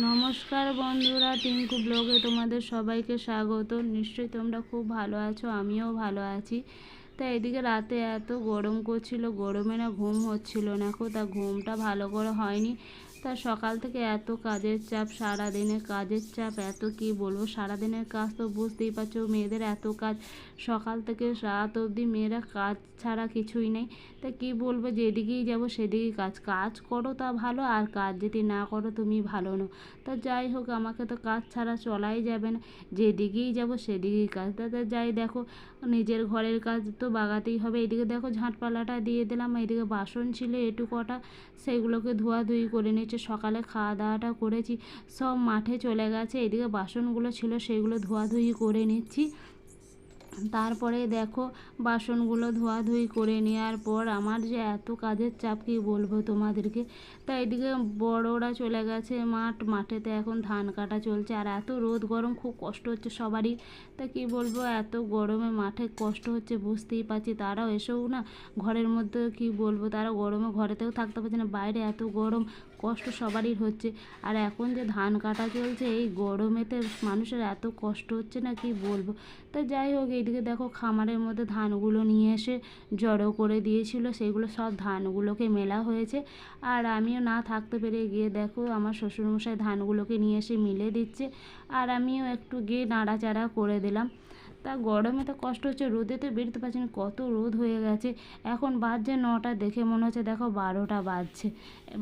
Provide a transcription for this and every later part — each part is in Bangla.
নমস্কার বন্ধুরা, টিঙ্কু ব্লগে তোমাদের সবাইকে স্বাগত। নিশ্চয়ই তোমরা খুব ভালো আছো, আমিও ভালো আছি। তা এদিকে রাতে এত গরম করছিল, গরমে না ঘুম হচ্ছিল না, তা ঘুমটা ভালো করে হয়নি। তা সকাল থেকে এত কাজের চাপ, সারাদিনের কাজের চাপ এত কি বলবো। সারাদিনের কাজ তো বুঝতেই পারছো, মেয়েদের এত কাজ, সকাল থেকে রাত অবধি মেয়েরা কাজ ছাড়া কিছুই নেই। তা কি বলবো, যেদিকেই যাব সেদিকেই কাজ। কাজ করো তা ভালো, আর কাজ যদি না করো তুমি ভালো নও। তা যাই হোক, আমাকে তো কাজ ছাড়া চলাই যাবে না, যেদিকেই যাব সেদিকেই কাজ। তা যাই দেখো, নিজের ঘরের কাজ তো বাগাতেই হবে। এদিকে দেখো ঝাঁটপালাটা দিয়ে দিলাম, এদিকে বাসন ছিল এটু কটা, সেগুলোকে ধোয়াধুয়ি করে নিচ্ছে। সকালে খাওয়া দাওয়াটা করেছি, সব মাঠে চলে গেছে। এদিকে বাসনগুলো ছিল সেগুলো ধোয়াধুয়ি করে নিচ্ছি। তারপরে দেখো, বাসনগুলো ধোয়াধুয়ি করে নেওয়ার পর আমার যে এত কাজের চাপ কি বলবো তোমাদেরকে। তা এদিকে বড়রা চলে গেছে মাঠেতে, এখন ধান কাটা চলছে। আর এত রোদ গরম, খুব কষ্ট হচ্ছে সবারই। তা কি বলবো, এত গরমে মাঠে কষ্ট হচ্ছে বুঝতেই পারছি। তারাও এসেও না ঘরের মধ্যে, কি বলবো, তারা গরমে ঘরেতেও থাকতে পারছে না, বাইরে এত গরম, কষ্ট সবারই হচ্ছে। আর এখন যে ধান কাটা চলছে, এই গরমেতে মানুষের এত কষ্ট হচ্ছে না কি বলবো। তা যাই হোক, এইদিকে দেখো খামারের মধ্যে ধানগুলো নিয়ে এসে জড়ো করে দিয়েছিল, সেগুলো সব ধানগুলোকে মেলা হয়েছে। আর আমিও না থাকতে পেরে গিয়ে দেখো আমার শ্বশুরমশাই ধানগুলোকে নিয়ে এসে মিলে দিচ্ছে, আর আমিও একটু গিয়ে নাড়াচাড়া করে দিলাম। তা গরমে তো কষ্ট হচ্ছে, রোদে তো বেরোতে পারছি না, কত রোদ হয়ে গেছে। এখন বাজছে 9টা, দেখে মনে হচ্ছে দেখো 12টা বাজছে,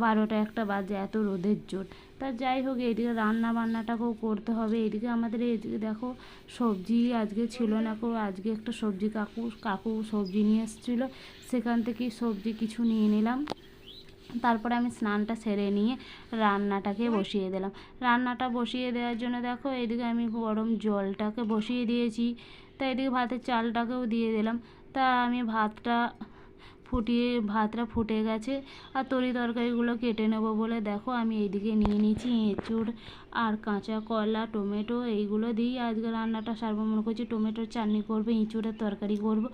12টা 1টা বাজছে, এত রোদের জোর। তা যাই হোক, এইদিকে রান্না বান্নাটাকেও করতে হবে। এদিকে আমাদের এইদিকে দেখো সবজি আজকে ছিল না, আজকে একটা সবজি কাকু সবজি নিয়ে এসেছিলো, সেখান থেকেই সবজি কিছু নিয়ে নিলাম। তারপরে আমি স্নানটা সেরে নিয়ে রান্নাটাকে বসিয়ে দিলাম। রান্নাটা বসিয়ে দেওয়ার জন্য দেখো এদিকে আমি গরম জলটাকে বসিয়ে দিয়েছি। তা এদিকে ভাতের চালটাকেও দিয়ে দিলাম। তা আমি ভাতটা ফুটে গেছে, আর তরকারিগুলো কেটে নেব বলে দেখো আমি এইদিকে নিয়ে নিয়েছি এঁচুড় আর কাঁচা কলা, টমেটো, এইগুলো দিয়েই আজকে রান্নাটা সারবো মনে করছি। টমেটোর চাটনি করবো, এঁচুড়ের তরকারি করব,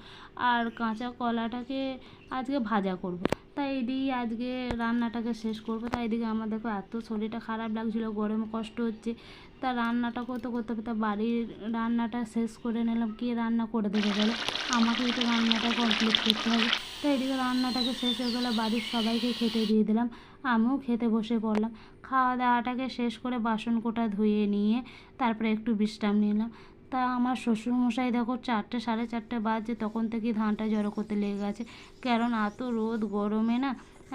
আর কাঁচা কলাটাকে আজকে ভাজা করব। তাই এই দিয়েই আজকে রান্নাটাকে শেষ করব। তাই এদিকে আমার দেখো এত শরীরটা খারাপ লাগছিলো, গরমে কষ্ট হচ্ছে। তা রান্নাটা করতে করতে তা বাড়ির রান্নাটা শেষ করে নিলাম। কে রান্না করে দেবে বলো, আমাকেই তো রান্নাটা কমপ্লিট করতে হবে। তো এদিকে রান্নাটাকে শেষ হয়ে গেলে বাড়ির সবাইকে খেতে দিয়ে দিলাম, আমিও খেতে বসে পড়লাম। খাওয়া দাওয়াটাকে শেষ করে বাসন কোটা ধুয়ে নিয়ে তারপরে একটু বিশ্রাম নিলাম। তা আমার শ্বশুরমশাই দেখো 4টে 4:30 বাজছে, তখন থেকেই ধানটা জড়ো করতে লেগে গেছে। কারণ এত রোদ গরমে না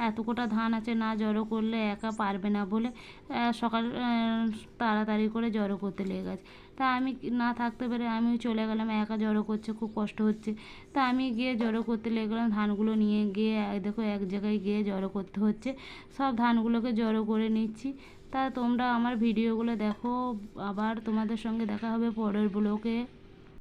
এত কটা ধান আছে, না জড়ো করলে একা পারবে না বলে সকাল তাড়াতাড়ি করে জড়ো করতে লেগে গেছে। তা আমি না থাকতে পেরে আমিও চলে গেলাম, একা জড়ো করছে, খুব কষ্ট হচ্ছে। তা আমি গিয়ে জড়ো করতে লেগে গেলাম, ধানগুলো নিয়ে গিয়ে দেখো এক জায়গায় গিয়ে জড়ো করতে হচ্ছে। সব ধানগুলোকে জড়ো করে নিচ্ছি। তা তোমরা আমার ভিডিওগুলো দেখো, আবার তোমাদের সঙ্গে দেখা হবে পরের ব্লগে।